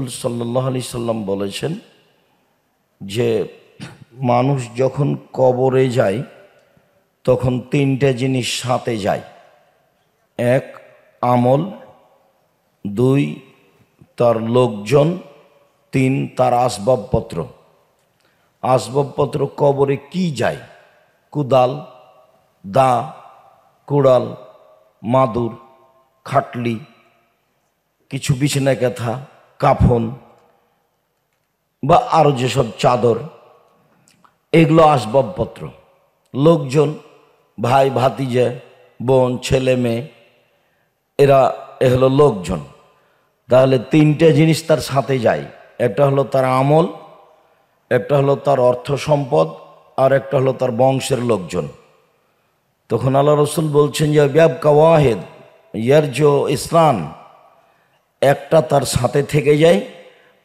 রাসূল সাল্লাল্লাহু আলাইহি সাল্লাম বলেছেন যে মানুষ যখন কবরে যায় তখন তিনটা জিনিস সাথে যায়। এক, আমল; দুই, তার লোকজন; তিন, তার আসবাবপত্র। আসবাবপত্র কবরে কি যায়? কুদাল, দা, কুড়াল, মাদুর, খাটলি, কিছু বিছানা কাঁথা, কাফন বা আরো যেসব চাদর, এগুলো আসবাবপত্র। লোকজন, ভাই ভাতিজা, বোন, ছেলে মেয়ে, এরা হলো লোকজন। তাহলে তিনটে জিনিস তার সাথে যায়। একটা হলো তার আমল, একটা হলো তার অর্থ সম্পদ, আর একটা হলো তার বংশের লোকজন। তখন আল্লাহ রসুল বলছেন যে ইয়াবকা ওয়াহিদ ইয়ারজু ইসলাম, একটা তার সাথে থেকে যায়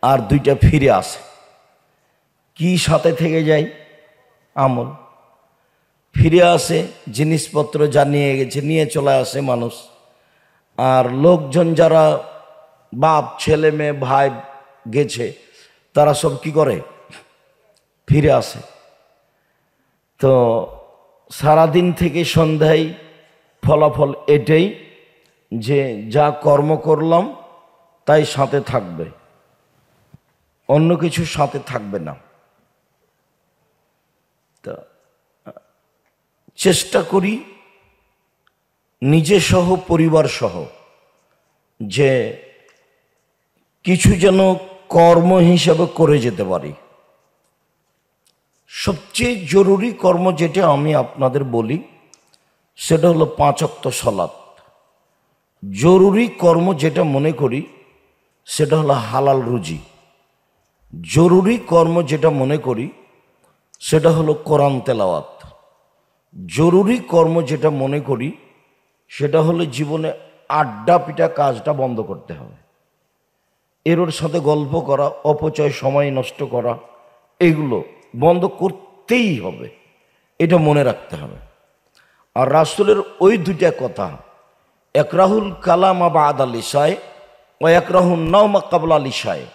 আর দুইটা ফিরে আসে। কি সাথে থেকে যায়? আমল। ফিরে আসে জিনিসপত্র যা নিয়ে গেছে নিয়ে চলে আসে মানুষ। আর লোকজন যারা বাপ, ছেলে মেয়ে, ভাই গেছে, তারা সব কি করে? ফিরে আসে। তো সারাদিন থেকে সন্ধ্যায় ফলাফল এটাই যে যা কর্ম করলাম তাই সাথে থাকবে, অন্য কিছু সাথে থাকবে না। তা চেষ্টা করি নিজে সহ পরিবার সহ যে কিছু যেন কর্ম হিসাবে করে যেতে পারি। সবচেয়ে জরুরি কর্ম যেটা আমি আপনাদের বলি সেটা হলো 5 ওয়াক্ত সালাত। জরুরি কর্ম যেটা মনে করি সেটা হলো হালাল রুজি। জরুরি কর্ম যেটা মনে করি সেটা হলো কোরআন তেলাওয়াত। জরুরি কর্ম যেটা মনে করি সেটা হলো জীবনে আড্ডা পিটা কাজটা বন্ধ করতে হবে। এর সাথে গল্প করা, অপচয় সময় নষ্ট করা, এগুলো বন্ধ করতেই হবে, এটা মনে রাখতে হবে। আর রাসূলের ওই দুইটা কথা, একরাহুল কালামা বাদাল ইশায় ওয়া একরাহুন নাওমা ক্বাবলাল ইশায়।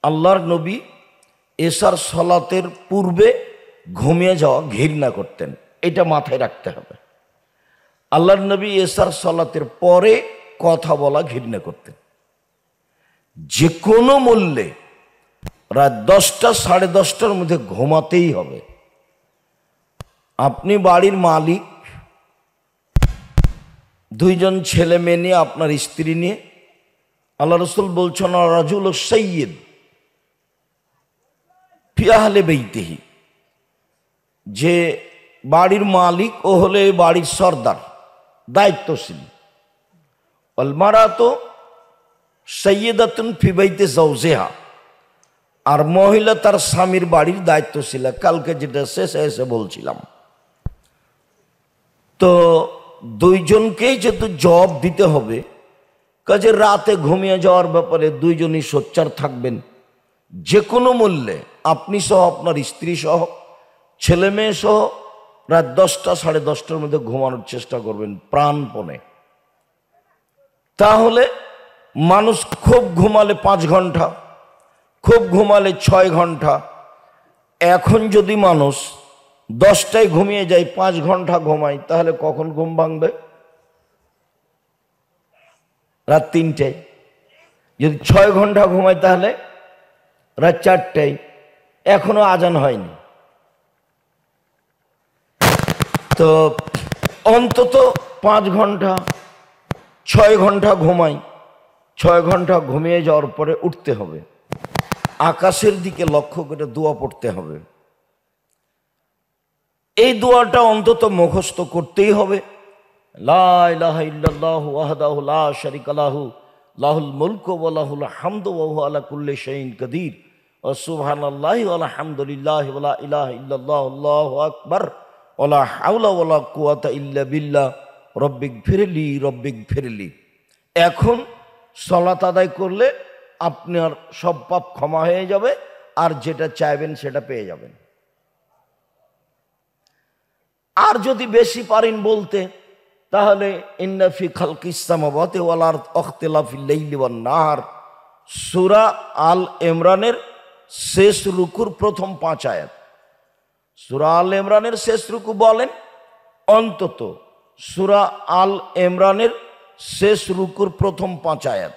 আল্লাহর নবী এশার সালাতের পূর্বে ঘুমিয়ে যাওয়া ঘৃণা করতেন, এটা মাথায় রাখতে হবে। আল্লাহর নবী এশার সালাতের পরে কথা বলা ঘৃণা করতেন। যে কোনো মূল্যে রাত 10টা, 10:30টার মধ্যে ঘুমাতেই হবে। আপনি বাড়ির মালিক, দুইজন ছেলে মেয়ে নিয়ে, আপনার স্ত্রী নিয়ে, আল্লাহ রসুল বলছেন রাজুল সাইয়্যিদ ফি আহলি বাইতিহি, যে বাড়ির মালিক ও হলে বাড়ির সর্দার, দায়িত্বশীল। ওয়াল মারাতু সাইয়্যিদাতুন ফি বাইতি যাওজিহা, আর মহিলা তার স্বামীর বাড়ির দায়িত্বশীল। কালকে যেটা শেষে এসে বলছিলাম, তো দুইজনকেই যেহেতু জবাব দিতে হবে, কাজে রাতে ঘুমিয়ে যাওয়ার ব্যাপারে দুইজনই সোচ্চার থাকবেন। যে কোনো মূল্যে আপনি সহ, আপনার স্ত্রী সহ, ছেলে মেয়ে সহ রাত 10টা, 10:30টার মধ্যে ঘুমানোর চেষ্টা করবেন প্রাণপণে। তাহলে মানুষ খুব ঘুমালে 5 ঘন্টা, খুব ঘুমালে 6 ঘন্টা। এখন যদি মানুষ 10টায় ঘুমিয়ে যায়, 5 ঘন্টা ঘুমায়, তাহলে কখন ঘুম ভাঙবে? রাত 3টায়। যদি 6 ঘন্টা ঘুমায় তাহলে রাত 4টায়। এখনো আজান হয়নি। তো অন্তত 5 ঘন্টা, 6 ঘন্টা ঘুমাই। 6 ঘন্টা ঘুমিয়ে যাওয়ার পরে উঠতে হবে, আকাশের দিকে লক্ষ্য করে দোয়া পড়তে হবে। এই দোয়াটা অন্তত মুখস্থ করতেই হবে। লা ইলাহা ইল্লাল্লাহু ওয়াহদাহু লা শারীকা লাহু লাহুল মুলকু ওয়া লাহুল হামদু ওয়া হুয়া আলা কুল্লি শাইইন কাদির ওয়া সুবহানাল্লাহি ওয়া আলহামদুলিল্লাহি ওয়া লা ইলাহা ইল্লাল্লাহু আল্লাহু আকবার ওয়া লা হাওলা ওয়া লা কুওয়াতা ইল্লা বিল্লাহ রব্বিগফিরলি রব্বিগফিরলি। এখন সালাত আদায় করলে আপনার সব পাপ ক্ষমা হয়ে যাবে, আর যেটা চাইবেন সেটা পেয়ে যাবেন। আর যদি বেশি পারেন বলতে, তাহলে ইন্না ফি খালকিস সামাওয়াতি ওয়াল আরদ ইখতিলাফিল লাইলি ওয়ান নাহার সূরা আল ইমরানের শেষ রুকুর প্রথম 5 আয়াত। সূরা আল ইমরানের শেষ রুকু বলেন অন্তত সূরা আল ইমরানের শেষ রুকুর প্রথম 5 আয়াত।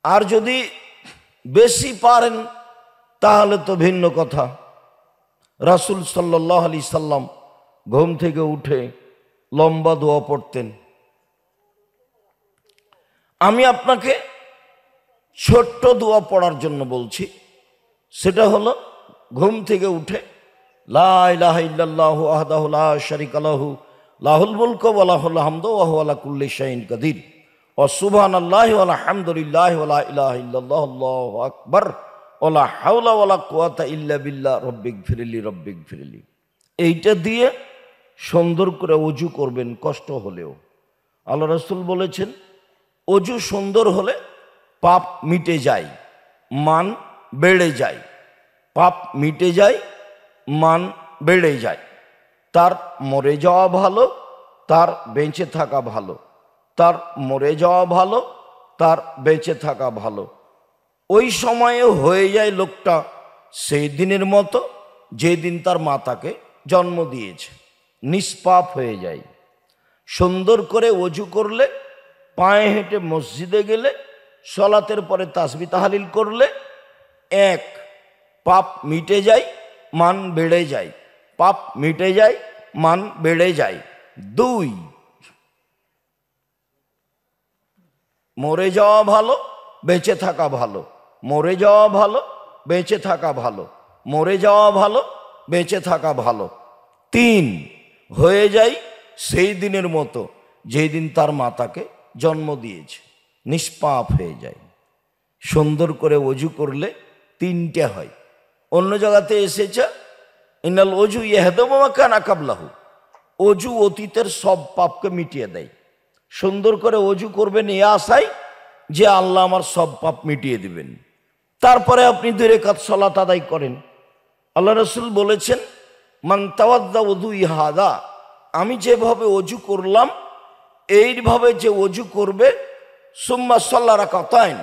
আর যদি বেশি পারেন তাহলে তো ভিন্ন কথা। রাসূল সাল্লাল্লাহু আলাইহি সাল্লাম ঘুম থেকে উঠে লম্বা দোয়া পড়তেন। আমি আপনাকে ছোট্ট দোয়া পড়ার জন্য বলছি, সেটা হলো ঘুম থেকে উঠে লা ইলাহা ইল্লাল্লাহু ওয়াহদাহু লা শারীকা লাহু লাহুল মুলকু ওয়া লাহুল হামদু ওয়া হুয়া আলা কুল্লি শাইইন কাদির ওয়া সুবহানাল্লাহি ওয়া আলহামদুলিল্লাহি ওয়া লা ইলাহা ইল্লাল্লাহু আল্লাহু আকবার ওয়া লা হাওলা ওয়া লা কুওয়াতা ইল্লা বিল্লাহ রব্বিগফিরলি রব্বিগফিরলি। এইটা দিয়ে সুন্দর করে ওযু করবেন কষ্ট হলেও। আল্লাহ রাসূল বলেছেন ওযু সুন্দর হলে পাপ মিটে যায়, মান বেড়ে যায়। পাপ মিটে যায়, মান বেড়ে যায়। তার মরে যাওয়া ভালো, তার বেঁচে থাকা ভালো। তার মরে যাওয়া ভালো, তার বেঁচে থাকা ভালো। ওই সময়ে হয়ে যায় লোকটা সেই দিনের মতো যেদিন তার মাতাকে জন্ম দিয়েছে, নিষ্পাপ হয়ে যায়। সুন্দর করে ওযু করলে, পায়ে হেঁটে মসজিদে গেলে, সলাতের পরে তাসবিহ তাহলিল করলে, 1 পাপ মিটে যায়, মান বেড়ে যায়। পাপ মিটে যায়, মান বেড়ে যায়। 2 মরে যাওয়া ভালো, বেঁচে থাকা ভালো। মরে যাওয়া ভালো, বেঁচে থাকা ভালো। মরে যাওয়া ভালো, বেঁচে থাকা ভালো। 3 হয়ে যায় সেই দিনের মতো যেই দিন তার মাতাকে জন্ম দিয়েছে, নিষ্পাপ হয়ে যায়। সুন্দর করে ওযু করলে 3টে হয়। অন্য জায়গাতে এসেছে ইন্নাল ওযু ইয়াহদামু মা কানা কাবলাহু, ওযু অতীতের সব পাপকে মিটিয়ে দেয়। সুন্দর করে ওযু করবেন এই আশায় যে আল্লাহ আমার সব পাপ মিটিয়ে দিবেন। তারপরে আপনি 2 রাকাত সালাত আদায় করেন। আল্লাহ রাসূল বলেছেন মান তাওয়াদ্দা ওযুই হাদা, আমি যেভাবে ওযু করলাম এইভাবে যে ওযু করবে, সুম্মা সাল্লা রাকাতাইন,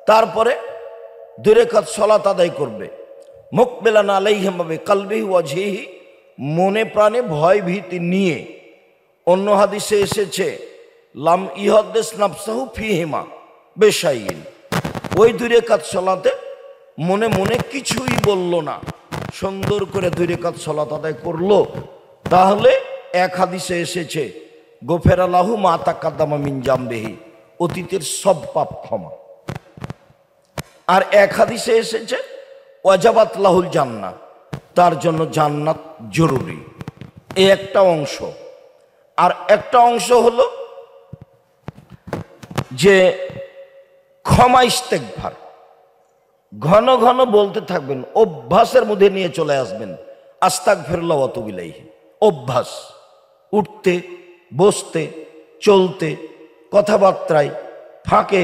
তারপরে 2 রাকাত সালাত আদায় করবে, মুকবিলান আলাইহিমা বিকলবিহি ওয়াজহিহি, মনে প্রাণে ভয় ভীতি নিয়ে। অন্য হাদিসে এসেছে লাম ইহাদ্দিস নাফসাহু ফিহিমা বেশাইইন, ওই 2 রাকাত সালাতে মনে মনে কিছুই বলল না, সুন্দর করে 2 রাকাত সালাত আদায় করলো। তাহলে এক হাদিসে এসেছে গোফেরা লাহু মা তাকাদ্দামা মিন জামবিহি, অতীতের সব পাপ ক্ষমা। আর এক হাদিসে এসেছে ওয়াজাবাত লাহুল জান্নাহ, তার জন্য জান্নাত জরুরি। এই একটা অংশ। আর একটা অংশ হলো যে ক্ষমা ইস্তেগফার, ঘন ঘন বলতে থাকবেন, অভ্যাসের মধ্যে নিয়ে চলে আসবেন। আস্তাগফিরুল্লাহ ওয়া আতুবু ইলাইহি, অভ্যাস। উঠতে, বসতে, চলতে, কথাবার্তায়, ফাঁকে,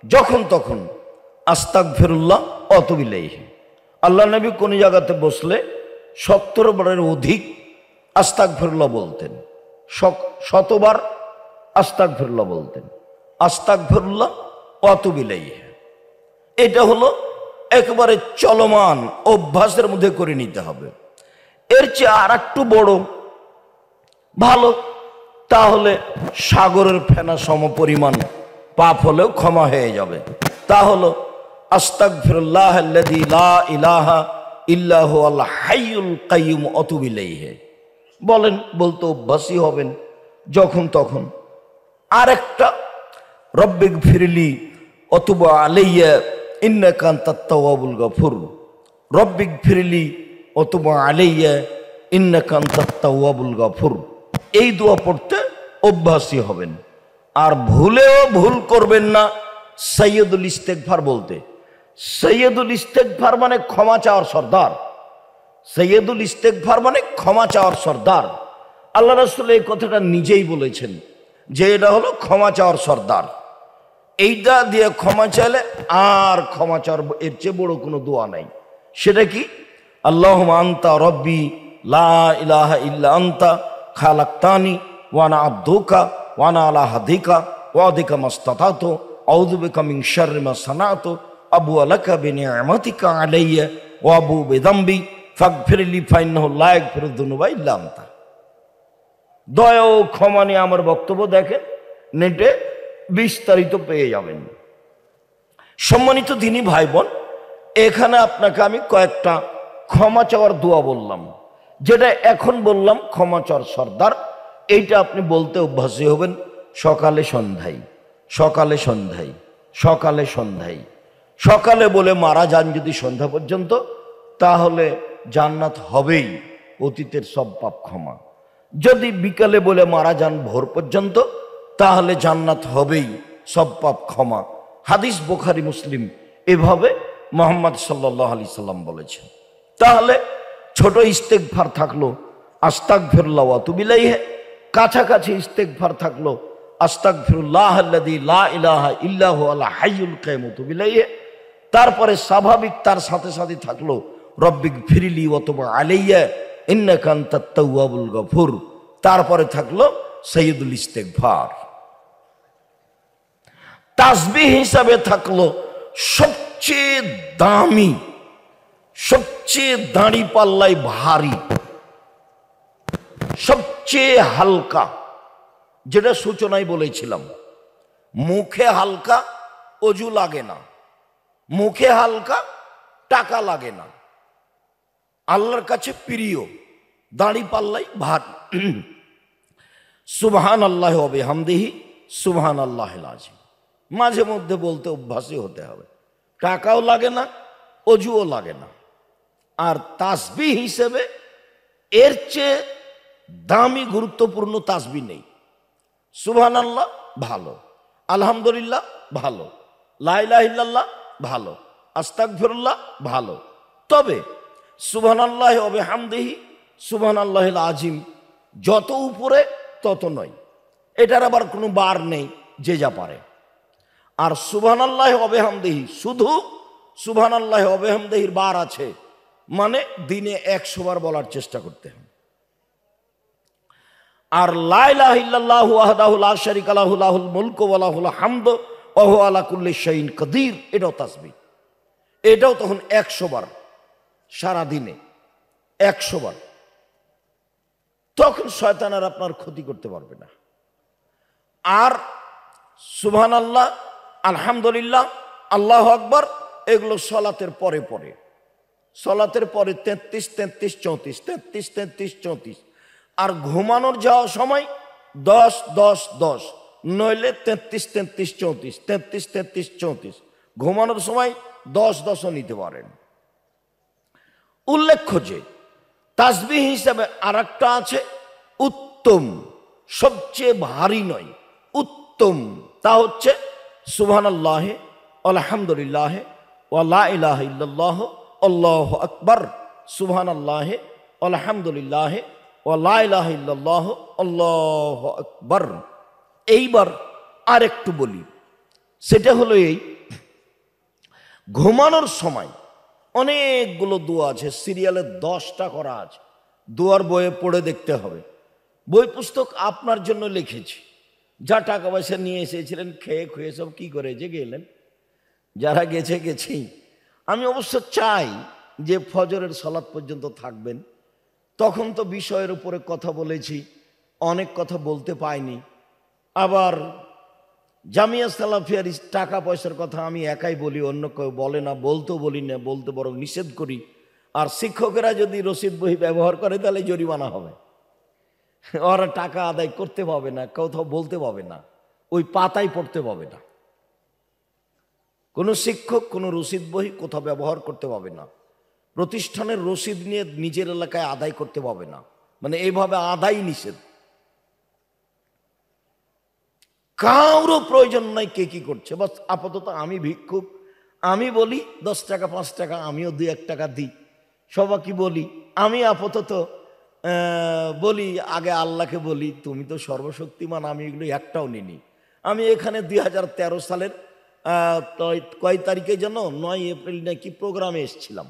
যখন তখন আস্তাগফিরুল্লাহ ওয়া আতুবু ইলাইহি। আল্লাহ নবী কোন জায়গাতে বসলে 70 বারের অধিক আস্তাগফিরুল্লাহ বলতেন, 100বার আস্তাগফিরুল্লাহ বলতেন। আস্তাগফিরুল্লাহ ওয়া আতুবু ইলাইহি, এটা হলো একবারে চলমান অভ্যাসের মধ্যে করে নিতে হবে। এর চেয়ে আর একটু বড় ভালো, তাহলে সাগরের ফেনা সমপরিমাণ পাপ হলেও ক্ষমা হয়ে যাবে। তা হলো আস্তাগফিরুল্লাহ আল্লাযী লা ইলাহা ইল্লা হুয়াল হাইয়ুল কাইয়্যুম ওয়া আতুবু ইলাইহি বলেন, বলতে অভ্যাসী হবেন যখন তখন। আরেকটা রব্বিগফিরলি ওয়া তুব আলাইয়া ইন্নাকা আনতাত তাওয়াবুল গফুর, রব্বিগফিরলি ওয়া তুব আলাইয়া ইন্নাকা আনতাত তাওয়াবুল গফুর। এই দোয়া পড়তে অভ্যাসী হবেন। আর ভুলেও ভুল করবেন না সাইয়্যিদুল ইস্তেগফার বলতে। সাইয়্যিদুল ইস্তেগফার মানে ক্ষমা চাওয়ার সর্দার। সাইয়্যিদুল ইস্তেগফার মানে ক্ষমা চাওয়ার সর্দার। আল্লাহ রাসূল এই কথাটা নিজেই বলেছেন যে এটা হলো ক্ষমা চাওয়ার সর্দার। এইটা দিয়ে ক্ষমা চাইলে আর ক্ষমা চাওয়ার এর চেয়ে বড় কোনো দোয়া নাই। সেটা কি? আল্লাহুম্মা আনতা রব্বি লা ইলাহা ইল্লা আনতা খালাকতানি ওয়া আনা আবদুকা ওয়া আনা আলা হাদিকা ওয়াদিকা মাস্তাতাতু আউযু বিকা মিন শাররি মা সানাতু আবু আলাকা বিনিআমাতিকা আলাইয়া ওয়া আবু বিযামবি ফাগফিরলি ফাইন্নাহু লা ইয়াগফিরুয যুনুবা ইল্লা আনতা। দয়া ও ক্ষমা নিয়ে আমার বক্তব্য দেখেন, নেটে বিস্তারিত পেয়ে যাবেন। সম্মানিত দিনী ভাই বোন, এখানে আপনাকে আমি কয়েকটা ক্ষমা চাওয়ার দোয়া বললাম, যেটা এখন বললাম ক্ষমা চাওয়ার সর্দার, এইটা আপনি বলতে অভ্যাসী হবেন সকালে সন্ধ্যায়, সকালে সন্ধ্যায়, সকালে সন্ধ্যায়। সকালে বলে মারা যান যদি সন্ধ্যা পর্যন্ত, তাহলে জান্নাত হবেই, অতীতের সব পাপ ক্ষমা। যদি বিকালে বলে মারা যান ভোর পর্যন্ত, তাহলে জান্নাত হবেই, সব পাপ ক্ষমা। হাদিস বুখারী মুসলিম এভাবে মুহাম্মদ সাল্লাল্লাহু আলাইহি সাল্লাম বলেছেন। তাহলে ছোট ইস্তেগফার থাকলো আস্তাগফিরুল্লাহ ওয়া আতুবু ইলাইহি, কাছাকাছি ইস্তেগফার থাকলো আস্তাগফিরুল্লাহ আল্লাযী লা ইলাহা ইল্লা হুয়াল হাইয়ুল কাইয়ুম ওয়া আতুবু ইলাইহি। তারপরে স্বাভাবিক তার সাথে সাথে থাকলো রব্বিগফিরলি ওয়া তুব আলাইয়া ইন্নাকা আনতাত তাওয়াবুল গফুর। তারপরে থাকলো সাইয়্যিদুল ইস্তেগফার। তাসবিহ হিসাবে থাকলো সবচেয়ে দামি, সবচেয়ে দাঁড়ি পাল্লাই ভারী, সবচেয়ে হালকা, যেটা সূচনায় বলেছিলাম, মুখে হালকা, অজু লাগে না, মুখে হালকা, টাকা লাগে না, আল্লাহর কাছে প্রিয়, দাঁড়ি পাল্লাই ভারী। সুবহানাল্লাহি ওয়া বিহামদিহি সুবহানাল্লাহিল আযীম। মাঝে মধ্যে বলতে অভ্যাসী হতে হবে, টাকাও লাগে না, অজুও লাগে না। আর তাসবিহ হিসেবে এর চেয়ে দামি গুরুত্বপূর্ণ তাসবিহ নেই। সুবহানাল্লাহ ভালো, আলহামদুলিল্লাহ ভালো, লা ইলাহা ইল্লাল্লাহ ভালো, আস্তাগফিরুল্লাহ ভালো। তবে সুবহানাল্লাহি ওয়া বিহামদিহি সুবহানাল্লাহিল আযীম যত উপরে তত নয়, এটার আবার কোনো বার নেই, যে যা পারে। আর সুবহানাল্লাহি ওয়া বিহামদিহি, শুধু সুবহানাল্লাহি ওয়া বিহামদিহির বার আছে, মানে দিনে 100 বার বলার চেষ্টা করতে হবে। আর লা ইলাহা ইল্লাল্লাহু ওয়াহদাহু লা শারীকা লাহু লাহুল মুলকু ওয়া লাহুল হামদু ওয়া হুয়া আলা কুল্লি শাইইন কাদির, এটাও তাসবিহ। এটাও তখন 100 বার, সারা দিনে 100 বার। তখন শয়তান আর আপনার ক্ষতি করতে পারবে না। আর সুবহানাল্লাহ, আলহামদুলিল্লাহ, আল্লাহু আকবার, এগুলো সলাতের পরে পরে, সলাতের পরে 33 33 34 33 33 34। আর ঘুমানোর যাওয়ার সময় 10 10 10, নইলে 33 33 34 33 33 34। ঘুমানোর সময় 10 10ও নিতে পারেন। উল্লেখ্য যে তাসবিহ হিসাবে আরেকটা আছে উত্তম, সবচেয়ে ভারী নয়, উত্তম। তা হচ্ছে সুবহানাল্লাহ, আলহামদুলিল্লাহ, ওয়া লা ইলাহা ইল্লাল্লাহ, আল্লাহু আকবার, সুবহানাল্লাহ, আলহামদুলিল্লাহ, ওয়া লা ইলাহা ইল্লাল্লাহ, আল্লাহু আকবার। এইবার আরেকটু বলি, সেটা হলো এই, ঘুমানোর সময় অনেকগুলো দোয়া আছে, সিরিয়ালে 10টা করা আছে, দোয়ার বইয়ে পড়ে দেখতে হবে। বই পুস্তক আপনার জন্য লিখেছি, যা টাকা পয়সা নিয়ে এসেছিলেন, খেয়ে খুয়ে সব কি করে যে গেলেন, যারা গেছে গেছেই। আমি অবশ্য চাই যে ফজরের সালাত পর্যন্ত থাকবেন। তখন তো বিষয়ের উপরে কথা বলেছি, অনেক কথা বলতে পাইনি। আবার জামিয়া সালাফিয়ার টাকা পয়সার কথা আমি একাই বলি, অন্য কেউ বলে না, বলতেও বলি না, বলতে বরং নিষেধ করি। আর শিক্ষকেরা যদি রসিদ বই ব্যবহার করে তাহলে জরিমানা হবে, ওরা টাকা আদায় করতে পাবে না, কোথাও বলতে পাবে না, ওই পাতায় পড়তে পাবে না। কোনো শিক্ষক কোনো রসিদ বই কোথাও ব্যবহার করতে পাবে না, প্রতিষ্ঠানের রসিদ নিয়ে নিজের এলাকায় আদায় করতে পাবে না, মানে এইভাবে আদায় নিষেধ। কারো প্রয়োজন নাই কে কি করছে, বাস আপাতত আমি ভিক্ষুক, আমি বলি 10 টাকা 5 টাকা, আমিও 2-1 টাকা দিই, সবাইকে বলি। আমি আপাতত বলি, আগে আল্লাহকে বলি তুমি তো সর্বশক্তিমান, আমি এগুলো একটাও নিনি। আমি এখানে 2013 সালের কয় তারিখে যেন 9 এপ্রিল নাকি প্রোগ্রামে এসেছিলাম।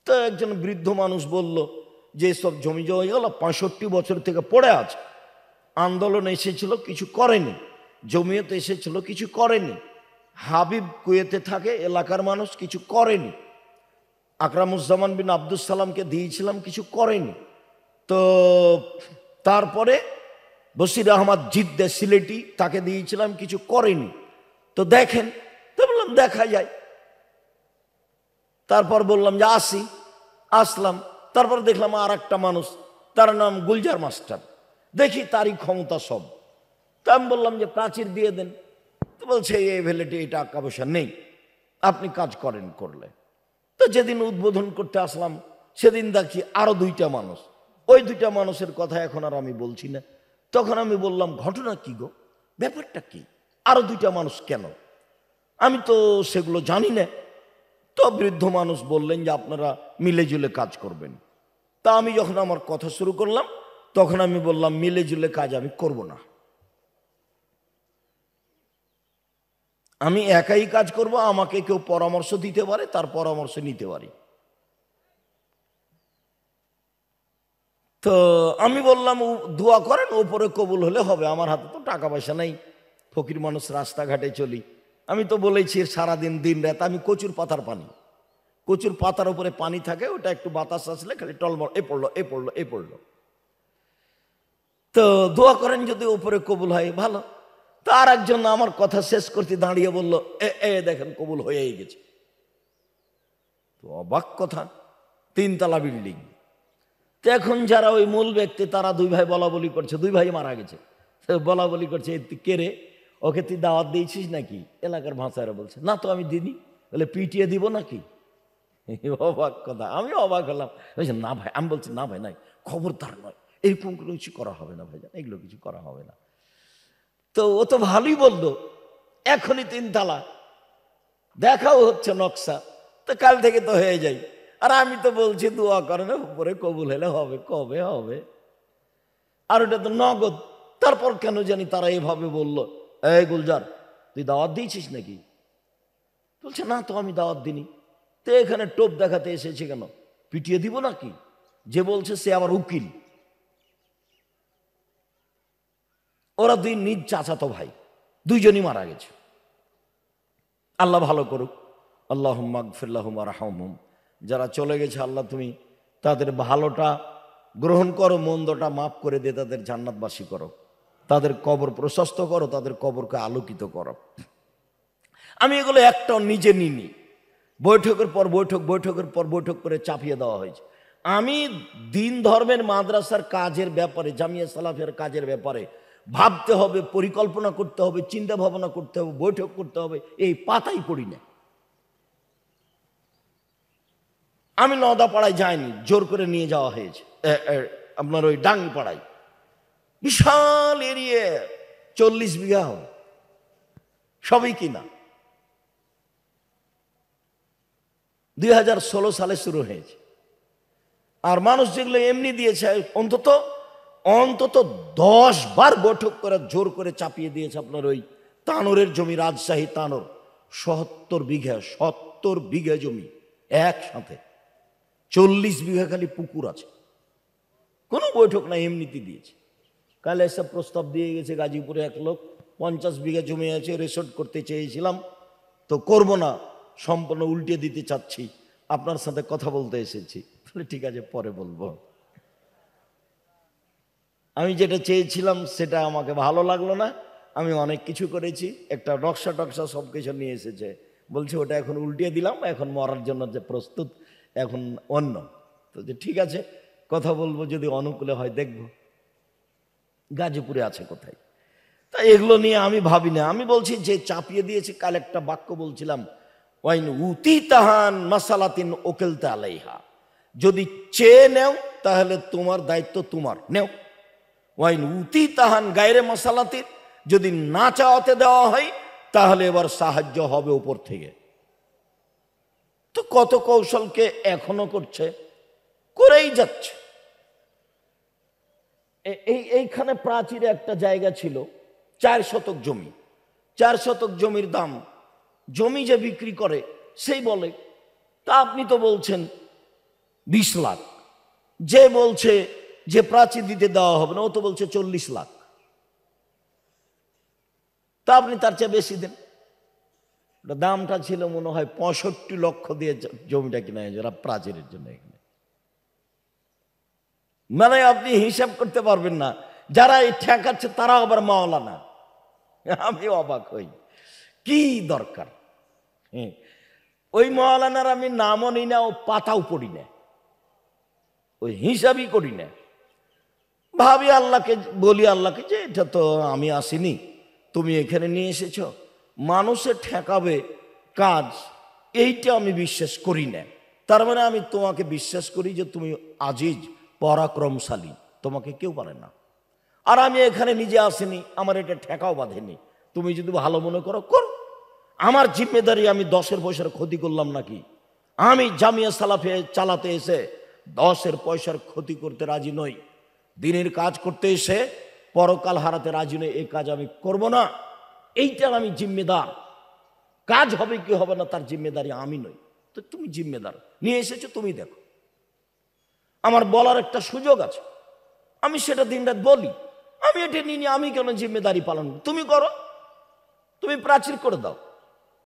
তো একজন বৃদ্ধ মানুষ বলল যে সব জমি জমা গেল 65 বছর থেকে পড়ে আছে, আন্দোলন এসেছিল, কিছু করেনি, জমিয়তে এসেছিল, কিছু করেনি। হাবিব কুয়েতে থাকে, এলাকার মানুষ, কিছু করেনি। আকরামুজ্জামান বিন আব্দুস সালামকে দিয়েছিলাম, কিছু করেনি। তো তারপরে বশির আহমদ জিদ্দে সিলেটি, তাকে দিয়েছিলাম, কিছু করেনি। তো দেখেন, তো বললাম দেখা যায়। তারপর বললাম যে আসলাম। তারপর দেখলাম আর একটা মানুষ, তার নাম গুলজার মাস্টার, দেখি তারই ক্ষমতা সব। তো আমি বললাম যে প্রাচীর দিয়ে দেন। তো বলছে এই ভ্যালিটি, এটা টাকা পয়সা নেই, আপনি কাজ করেন করলে। তো যেদিন উদ্বোধন করতে আসলাম সেদিন দেখি আরো 2টা মানুষ। ওই 2টা মানুষের কথা এখন আর আমি বলছি না। তখন আমি বললাম ঘটনা কি গো, ব্যাপারটা কি, আরো 2টা মানুষ কেন? আমি তো সেগুলো জানি না। তো বৃদ্ধ মানুষ বললেন যে আপনারা মিলে জুলে কাজ করবেন। তা আমি যখন আমার কথা শুরু করলাম তখন আমি বললাম মিলে জুলে কাজ আমি করব না, আমি একাই কাজ করব। আমাকে কেউ পরামর্শ দিতে পারে, তার পরামর্শ নিতে পারি। তো আমি বললাম দোয়া করেন, ওপরে কবুল হলে হবে, আমার হাতে তো টাকা পয়সা নেই, ফকির মানুষ, রাস্তাঘাটে চলি। আমি তো বলেছি সারাদিন দিন রাত আমি কচুর পাতার পানি, কচুর পাতার উপরে পানি থাকে, ওটা একটু বাতাস আসলে খালি টলমল, এ পড়লো এ পড়লো এ পড়লো। তো দোয়া করেন যদি উপরে কবুল হয় ভালো। তার একজন আমার কথা শেষ করতে দাঁড়িয়ে বলল এ দেখেন কবুল হয়েই গেছে। তো অবাক কথা, 3 তলা বিল্ডিং। তো এখন যারা ওই মূল ব্যক্তি তারা 2 ভাই বলা বলি করছে, 2 ভাই মারা গেছে, বলা বলি করছে কে রে, ওকে তুই দাওয়াত দিয়েছিস নাকি? এলাকার ভাষারা বলছে না তো আমি দিইনি। বলে পিটিয়ে দিব নাকি? অবাক কথা, আমি অবাক হলাম। না ভাই, আমি বলছি না ভাই নাই, খবরদার নয়, এরকম কোনো কিছু করা হবে না ভাইজান, এগুলো কিছু করা হবে না। তো ও তো ভালোই বললো, এখনই 3 তলা, দেখাও হচ্ছে নকশা, তো কাল থেকে তো হয়ে যায়। আর আমি তো বলছি দোয়া করেন উপরে কবুল হলে হবে, কবে হবে? আর ওটা তো নগদ। তারপর কেন জানি তারা এভাবে বলল, এই গুলজার তুই দাওয়াত দিয়েছিস নাকি? বলছে না তো আমি দাওয়াত দিনি। তো এখানে টোপ দেখাতে এসেছে কেন, পিটিয়ে দিব নাকি? যে বলছে সে আবার উকিল। ওরা 2 নিজ চাচাতো ভাই, 2জনই মারা গেছে। আল্লাহ ভালো করুক, আল্লাহুম্মা গফিরলাহুম ওয়ারহামহুম। যারা চলে গেছে আল্লাহ তুমি তাদের ভালোটা গ্রহণ করো, মন্দটা মাফ করে দিয়ে তাদের জান্নাতবাসী করো, তাদের কবর প্রশস্ত করো, তাদের কবরকে আলোকিত করো। আমি এগুলো একটাও নিজে নিইনি, বৈঠকের পর বৈঠক, বৈঠকের পর বৈঠক করে চাপিয়ে দেওয়া হয়েছে। আমি দিন ধর্মের মাদ্রাসার কাজের ব্যাপারে, জামিয়া সালাফের কাজের ব্যাপারে ভাবতে হবে, পরিকল্পনা করতে হবে, চিন্তা ভাবনা করতে হবে, বৈঠক করতে হবে, এই পাতাই পড়ি না। আমি নওদাপাড়ায় যাইনি, জোর করে নিয়ে যাওয়া হয়েছে আপনার ওই ডাঙ্গিপাড়ায়, বিশাল এরিয়া, 40 বিঘা হবে, সবই কিনা। 2016 সালে শুরু হয়েছে। আর মানুষ যেগুলো এমনি দিয়েছে অন্তত 10 বার বৈঠক করে জোর করে চাপিয়ে দিয়েছে আপনার ওই তানোরের জমি, রাজশাহী তানোর, 70 বিঘা জমি একসাথে, 40 বিঘা খালি পুকুর আছে, কোনো বৈঠক না, এমনিতে দিয়েছে। কাল এসব প্রস্তাব দিয়ে গেছে গাজীপুরে এক লোক, 50 বিঘা জমি আছে, রিসোর্ট করতে চেয়েছিলাম, তো করব না, সম্পূর্ণ উল্টে দিতে চাচ্ছি, আপনার সাথে কথা বলতে এসেছি। ঠিক আছে পরে বলবো। আমি যেটা চেয়েছিলাম সেটা আমাকে ভালো লাগলো না, আমি অনেক কিছু করেছি, একটা নকশা টকশা সব কিছু নিয়ে এসেছে, বলছে ওটা এখন উল্টিয়ে দিলাম, এখন মরার জন্য যে প্রস্তুত, এখন অন্য। তো যে ঠিক আছে কথা বলবো, যদি অনুকূলে হয় দেখব। গাজীপুরে আছে কোথায়? তা এগুলো নিয়ে আমি ভাবি না, আমি বলছি যে চাপিয়ে দিয়েছে। কাল একটা বাক্য বলছিলাম, ওয়াইন উতি তাহান মাসালাতিন ওকেলতে আলাইহা, যদি চেয়ে নেও তাহলে তোমার দায়িত্ব তোমার, নেও। ওয়াইন উতি তাহান গায়রে মাসালাতিন, যদি না চাওয়াতে দেওয়া হয় তাহলে এবার সাহায্য হবে উপর থেকে। তো কত কৌশলকে এখনো করছে, করেই যাচ্ছে। এইখানে প্রাচীরে একটা জায়গা ছিল, 4 শতক জমি, 4 শতক জমির দাম, জমি যে বিক্রি করে সেই বলে, তা আপনি তো বলছেন 20 লাখ, যে বলছে যে প্রাচীর দিতে দেওয়া হবে না ও তো বলছে 40 লাখ। তা আপনি তার চেয়ে বেশি দেন। দামটা ছিল মনে হয় 65 লক্ষ দিয়ে জমিটা কিনা হয়েছে ওরা প্রাচীরের জন্য এখানে। মানে আপনি হিসাব করতে পারবেন না, যারা এই ঠেকাচ্ছে তারা আবার মাওলানা। আমি অবাক হই, কি দরকার? ওই মাওলানার আমি নামও নিই না, ও পাতাও পড়ি না, ওই হিসাবই করি না। ভাবি আল্লাহকে, বলি আল্লাহকে যে এটা তো আমি আসিনি, তুমি এখানে নিয়ে এসেছ, মানুষে ঠেকাবে কাজ, এইটা আমি বিশ্বাস করি না। তার মানে আমি তোমাকে বিশ্বাস করি যে তুমি আজিজ, পরাক্রমশালী, তোমাকে কেউ পারে না। আর আমি এখানে নিজে আসিনি, আমার এটা ঠেকাও বাঁধেনি। তুমি যদি ভালো মনে করো করো, আমার জিম্মেদারি। আমি 10 পয়সার ক্ষতি করলাম নাকি? আমি জামিয়া সালাফে চালাতে এসে 10 পয়সার ক্ষতি করতে রাজি নই। দিনের কাজ করতে এসে পরকাল হারাতে রাজি নই, এই কাজ আমি করব না। এইটার আমি জিম্মেদার। কাজ হবে কি হবে না তার জিম্মেদারি আমি নই। তো তুমি জিম্মেদার, নিয়ে এসেছো, তুমি দেখো। আমার বলার একটা সুযোগ আছে, আমি সেটা দিনরাত বলি। আমি এটা নিয়ে আমি কেন জিম্মেদারি পালন? তুমি করো, তুমি প্রাচীর করে দাও।